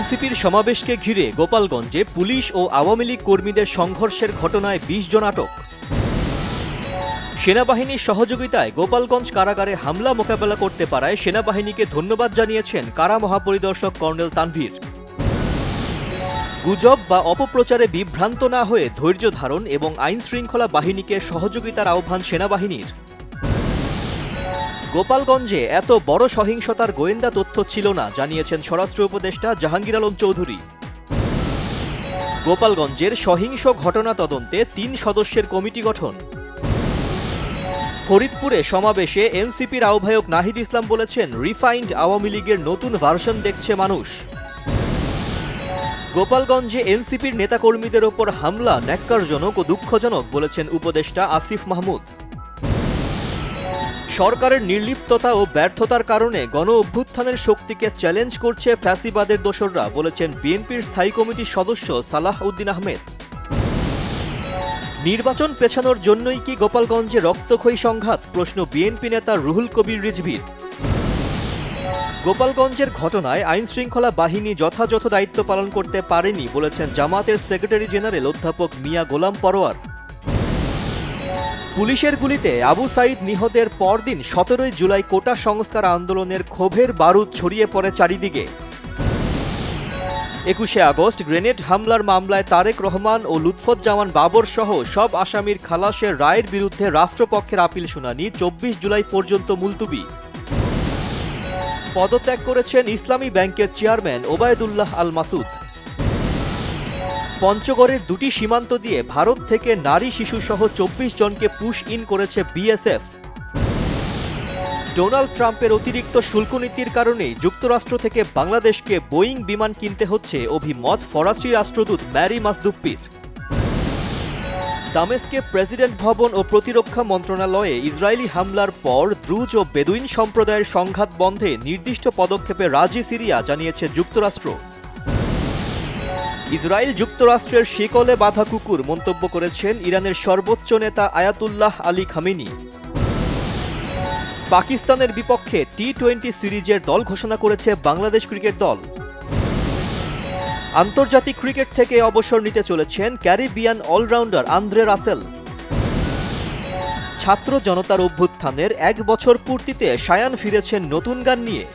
এনসিপির সমাবেশকে ঘিরে গোপালগঞ্জে পুলিশ ও আওয়ামী লীগ কর্মীদের সংঘর্ষের ঘটনায় ২০ জন আটক। সেনাবাহিনীর সহযোগিতায় গোপালগঞ্জ কারাগারে হামলা মোকাবেলা করতে পারায় সেনাবাহিনীকে ধন্যবাদ জানিয়েছেন কারা মহাপরিদর্শক কর্নেল তানভীর। গুজব বা অপপ্রচারে বিভ্রান্ত না হয়ে ধৈর্য ধারণ এবং আইন শৃঙ্খলা বাহিনীকে সহযোগিতার আহ্বান সেনাবাহিনীর। গোপালগঞ্জে এত বড় সহিংসতার গোয়েন্দা তথ্য ছিল না, জানিয়েছেন স্বরাষ্ট্র উপদেষ্টা জাহাঙ্গীর আলম চৌধুরী। গোপালগঞ্জের সহিংস ঘটনা তদন্তে ৩ সদস্যের কমিটি গঠন। ফরিদপুরে সমাবেশে এনসিপির আহ্বায়ক নাহিদ ইসলাম বলেছেন, রিফাইন্ড আওয়ামী লীগের নতুন ভার্সন দেখছে মানুষ। গোপালগঞ্জে এনসিপির নেতাকর্মীদের ওপর হামলা ন্যাক্কারজনক ও দুঃখজনক বলেছেন উপদেষ্টা আসিফ মাহমুদ। সরকারের নির্লিপ্ততা ও ব্যর্থতার কারণে গণ অভ্যুত্থানের শক্তিকে চ্যালেঞ্জ করছে ফ্যাসিবাদের দোসররা, বলেছেন বিএনপির স্থায়ী কমিটির সদস্য সালাহ উদ্দিন আহমেদ। নির্বাচন পেছানোর জন্যই কি গোপালগঞ্জে রক্তক্ষয়ী সংঘাত, প্রশ্ন বিএনপি নেতা রুহুল কবির রিজভীর। গোপালগঞ্জের ঘটনায় আইন শৃঙ্খলা বাহিনী যথাযথ দায়িত্ব পালন করতে পারেনি, বলেছেন জামাতের সেক্রেটারি জেনারেল অধ্যাপক মিয়া গোলাম পরোয়ার। পুলিশের গুলিতে আবু সাইদ নিহতের পরদিন ১৭ জুলাই কোটা সংস্কার আন্দোলনের ক্ষোভের বারুদ ছড়িয়ে পড়ে চারিদিকে। ২১শে আগস্ট গ্রেনেড হামলার মামলায় তারেক রহমান ও লুৎফুজ্জামান বাবর সহ সব আসামির খালাসের রায়ের বিরুদ্ধে রাষ্ট্রপক্ষের আপিল শুনানি ২৪ জুলাই পর্যন্ত মুলতুবি। পদত্যাগ করেছেন ইসলামী ব্যাংকের চেয়ারম্যান ওবায়দুল্লাহ আল মাসুদ। পঞ্চগড়ের ২টি সীমান্ত দিয়ে ভারত থেকে নারী শিশুসহ ২৪ জনকে পুশ ইন করেছে বিএসএফ। ডোনাল্ড ট্রাম্পের অতিরিক্ত শুল্ক নীতির কারণেই যুক্তরাষ্ট্র থেকে বাংলাদেশকে বোয়িং বিমান কিনতে হচ্ছে, অভিমত ফরাসি রাষ্ট্রদূত ম্যারি মাসদুপ্পির। দামেস্কে প্রেসিডেন্ট ভবন ও প্রতিরক্ষা মন্ত্রণালয়ে ইসরায়েলি হামলার পর দ্রুজ ও বেদুইন সম্প্রদায়ের সংঘাত বন্ধে নির্দিষ্ট পদক্ষেপে রাজি সিরিয়া, জানিয়েছে যুক্তরাষ্ট্র। ইসরায়েল যুক্তরাষ্ট্রের শিকলে বাঁধা কুকুর মন্তব্য করেছেন ইরানের সর্বোচ্চ নেতা আয়াতুল্লাহ আলী খামেনি। পাকিস্তানের বিপক্ষে টি-20 সিরিজের দল ঘোষণা করেছে বাংলাদেশ ক্রিকেট দল। আন্তর্জাতিক ক্রিকেট থেকে অবসর নিতে চলেছেন ক্যারিবিয়ান অলরাউন্ডার আন্দ্রে রাসেল। ছাত্র জনতার অভ্যুত্থানের ১ বছর পূর্তিতে শায়ান ফিরেছেন নতুন গান নিয়ে।